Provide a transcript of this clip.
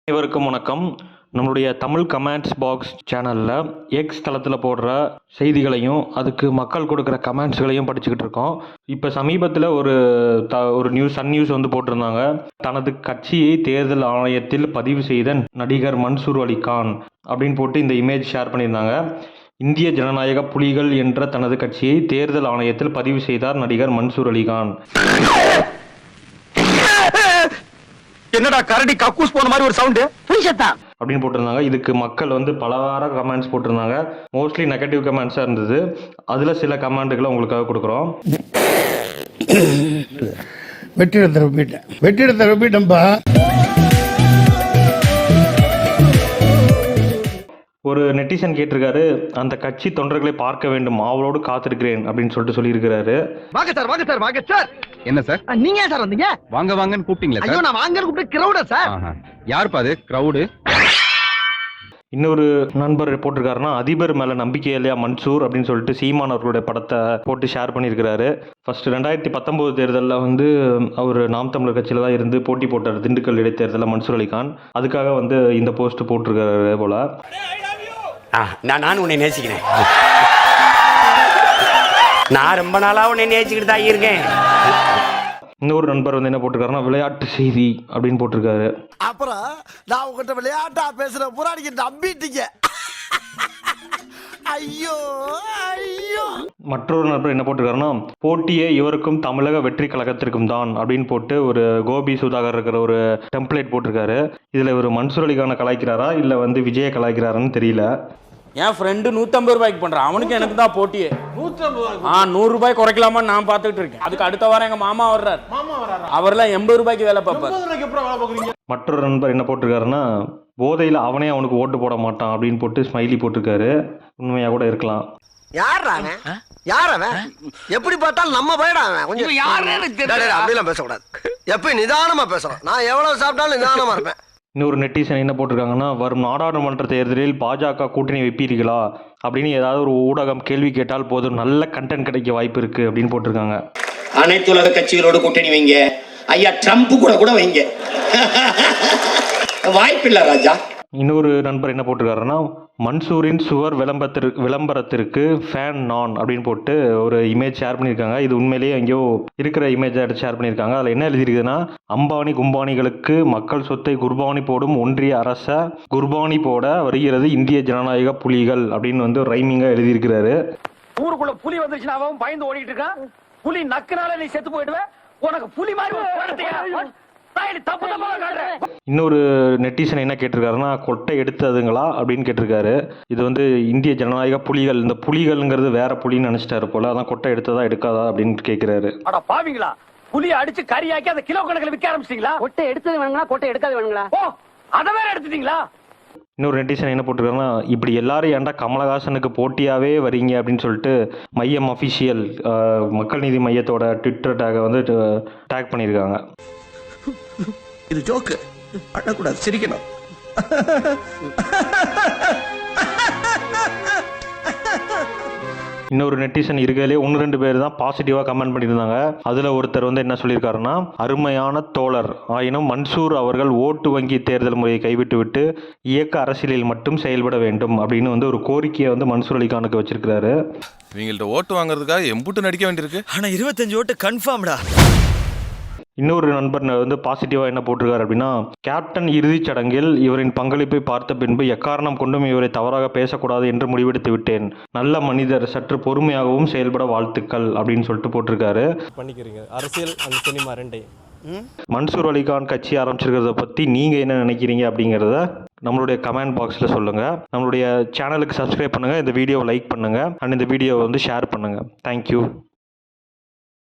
அனைவருக்கும் வணக்கம். நம்மளுடைய தமிழ் கமெண்ட்ஸ் பாக்ஸ் சேனலில் எக்ஸ் தளத்தில் போடுற செய்திகளையும் அதுக்கு மக்கள் கொடுக்குற கமெண்ட்ஸ்களையும் படிச்சுக்கிட்டு இருக்கோம். இப்போ சமீபத்தில் ஒரு சன் நியூஸ் வந்து போட்டிருந்தாங்க. தனது கட்சியை தேர்தல் ஆணையத்தில் பதிவு செய்த நடிகர் மன்சூர் அலிகான் அப்படின்னு போட்டு இந்த இமேஜ் ஷேர் பண்ணியிருந்தாங்க. இந்திய ஜனநாயக புலிகள் என்ற தனது கட்சியை தேர்தல் ஆணையத்தில் பதிவு செய்தார் நடிகர் மன்சூர் அலிகான். என்னடா கரடி கக்கூஸ் போன மாதிரி ஒரு சவுண்ட் அப்படின்னு போட்டிருந்தாங்க. இதுக்கு மக்கள் வந்து பலவார கமெண்ட்ஸ் போட்டிருந்தாங்க. மோஸ்ட்லி நெகட்டிவ் கமெண்ட்ஸாக இருந்தது. அதில் சில கமெண்ட்டுகளை உங்களுக்காக கொடுக்குறோம். வெற்றிடத்தை ரொம்பிட்டம்பா. ஒரு நெட்டிசன் கேட்டிருக்காரு, அந்த கட்சி தொண்டர்களை பார்க்க வேண்டும், அவளோடு காத்திருக்கிறேன் அப்படின்னு சொல்லிட்டு சொல்லியிருக்கிறாரு. வாங்க சார். என்ன சார் நீங்க சார் வந்தீங்க? வாங்க வாங்கன்னு கூப்பிட்டீங்களா சார்? ஐயோ நான் வாங்கன்னு கூப்பிட்டு கிரவுடா சார். யாருப்பா அது கிரவுடு? இன்னொரு நண்பர் போட்டிருக்காருன்னா, அதிபர் மேல நம்பிக்கை இல்லையா மன்சூர் அப்படின்னு சொல்லிட்டு சீமான் அவர்களுடைய படத்தை போட்டு ஷேர் பண்ணியிருக்கிறாரு. ஃபர்ஸ்ட் 2019 தேர்தலில் வந்து அவர் நாம் தமிழர் கட்சியில தான் இருந்து போட்டி போட்டார் திண்டுக்கல் இடைத்தேர்தலில் மன்சூர் அலிகான். அதுக்காக வந்து இந்த போஸ்ட் போட்டிருக்காரு போல. நான் உன்னை நேசிக்கிறேன். நான் ரொம்ப நாளா உன்னை நேசிக்கிட்டு தான் இருக்கேன். இன்னொரு நண்பர் வந்து என்ன போட்டிருக்காருன்னா, விளையாட்டு செய்தி அப்படின்னு போட்டிருக்காரு. அப்புறம் நான் உங்ககிட்ட விளையாட்டா பேசுற புறாடிக்கு நம்பிட்டீங்க. ஐயோ ஐயோ. மற்றொரு நண்பர் என்ன போட்டிருக்காருன்னா, போட்டியே இவருக்கும் தமிழக வெற்றி கழகத்திற்கும் தான் அப்படின்னு போட்டு ஒரு கோபி சுதாகர் இருக்கிற ஒரு டெம்ப்ளேட் போட்டிருக்காரு. இதுல இவர் மன்சூர் அலிகானை கலாய்க்கிறாரா இல்ல வந்து விஜய கலாய்க்கிறாரான்னு தெரியல. என் ஃப்ரெண்டு 150 ரூபாய்க்கு பண்றான். அவனுக்கு எனக்கு தான் போட்டியே. 100 ரூபாய் குறைக்கலாமான்னு நான் பார்த்துட்டு இருக்கேன். அதுக்கு அடுத்த வாரம் எங்க மாமா வர்றாரு. அவர்லாம் 80 ரூபாய்க்கு வேலை பார்ப்பார். மற்றொரு நண்பர் என்ன போட்டிருக்காருன்னா, போதையில் அவனே அவனுக்கு ஓட்டு போட மாட்டான் அப்படின்னு போட்டு ஸ்மைலி போட்டிருக்காரு. உண்மையா கூட இருக்கலாம். யார் அவன்? எப்படி பார்த்தாலும் நம்ம போயிடா. கொஞ்சம் அப்படிலாம் பேசக்கூடாது. எப்ப நிதானமா பேசுறோம். நான் எவ்வளவு சாப்பிட்டாலும் நிதானமா இருப்பேன். இன்னொரு நெட்டிசன் என்ன போட்டிருக்காங்கன்னா, வரும் நாடாளுமன்ற தேர்தலில் பாஜக கூட்டணி வைப்பீர்களா அப்படின்னு ஏதாவது ஒரு ஊடகம் கேள்வி கேட்டால் போதும், நல்ல கண்டென்ட் கிடைக்க வாய்ப்பு இருக்கு அப்படின்னு போட்டிருக்காங்க. அனைத்து உலக கட்சிகளோட கூட்டணி வைங்க ஐயா, ட்ரம்ப் கூட வைங்க. வாய்ப்பில்லை ராஜா. இன்னொரு நண்பர் என்ன போட்டிருக்காருன்னா, மன்சூரின் சுவர் விளம்பரத்திற்கு ஃபேன் நான் அப்படின்னு போட்டு ஒரு இமேஜ் ஷேர் பண்ணியிருக்காங்க. இது உண்மையிலேயே எங்கேயோ இருக்கிற இமேஜை எடுத்து ஷேர் பண்ணியிருக்காங்க. அதில் என்ன எழுதியிருக்குதுன்னா, அம்பானி கும்பானிகளுக்கு மக்கள் சொத்தை குர்பானி போடும் ஒன்றிய அரச குர்பானி போட வருகிறது இந்திய ஜனநாயக புலிகள் அப்படின்னு வந்து ரைமிங்காக எழுதியிருக்கிறாரு. ஊருக்குள்ள புலி வந்துருச்சுன்னா அவன் பயந்து ஓடிட்டு இருக்கான். புலி நக்குனால நீ செத்து போயிடுவேன். உனக்கு புலி மாதிரி இன்னொரு நெட்டிசன் என்ன கேட்டிருக்காருன்னா, கொட்டை எடுத்ததுங்களா அப்படின்னு கேட்டிருக்காரு. இது வந்து இந்திய ஜனநாயக புலிகள், இந்த புலிகள்ங்கிறது வேற புலின்னு நினைச்சிட்டாரு போல. அதான் கொட்டை எடுத்ததா எடுக்காதா அப்படின்னு கேட்கிறாரு. அட பாவிங்களா, புலியை அடிச்சு கறியாக்கி அந்த கிலோ கணக்கில் விற்க ஆரம்பிச்சிட்டீங்களா? கொட்டை எடுத்தது வேணுங்களா கொட்டை எடுக்காது வேணுங்களா? ஓ அதை வேற எடுத்துட்டீங்களா? இன்னொரு நெட்டிசன் என்ன போட்டிருக்காருன்னா, இப்படி எல்லாரும் ஏன்டா கமலஹாசனுக்கு போட்டியாவே வரீங்க அப்படின்னு சொல்லிட்டு மையம் அஃபிஷியல் மக்கள் நீதி மையத்தோட ட்விட்டர் டேகை வந்து டேக் பண்ணியிருக்காங்க. இது ஜோக்கு. அழக்கூடாது, சிரிக்கணும். இன்னொரு நெட்டிசன் இருக்கிறதுலே 1-2 பேர் தான் பாசிட்டிவாக கமெண்ட் பண்ணியிருந்தாங்க. அதில் ஒருத்தர் வந்து என்ன சொல்லியிருக்காருன்னா, அருமையான தோழர் ஆயினும் மன்சூர் அவர்கள் ஓட்டு வங்கி தேர்தல் முறையை கைவிட்டு விட்டு இயக்க அரசியலில் மட்டும் செயல்பட வேண்டும் அப்படின்னு வந்து ஒரு கோரிக்கையை வந்து மன்சூர் அலிகானுக்கு வச்சிருக்கிறாரு. இவங்கள்ட்ட ஓட்டு வாங்குறதுக்காக எம்புட்டு நடிக்க வேண்டியிருக்கு. ஆனால் 25 ஓட்டு கன்ஃபார்ம்டா. இன்னொரு நண்பர் வந்து பாசிட்டிவாக என்ன போட்டிருக்காரு அப்படின்னா, கேப்டன் இறுதிச் சடங்கில் இவரின் பங்களிப்பை பார்த்த பின்பு எக்காரணம் கொண்டும் இவரை தவறாக பேசக்கூடாது என்று முடிவெடுத்து விட்டேன். நல்ல மனிதர், சற்று பொறுமையாகவும் செயல்பட வாழ்த்துக்கள் அப்படின்னு சொல்லிட்டு போட்டிருக்காரு. பண்ணிக்கிறீங்க அரசியல் அந்த சினிமா ரெண்டையும். மன்சூர் அலிகான் கட்சி ஆரம்பிச்சிருக்கிறத பற்றி நீங்கள் என்ன நினைக்கிறீங்க அப்படிங்கிறத நம்மளுடைய கமெண்ட் பாக்ஸில் சொல்லுங்கள். நம்மளுடைய சேனலுக்கு சப்ஸ்கிரைப் பண்ணுங்கள், இந்த வீடியோவை லைக் பண்ணுங்கள் அண்ட் இந்த வீடியோவை வந்து ஷேர் பண்ணுங்கள். தேங்க்யூ.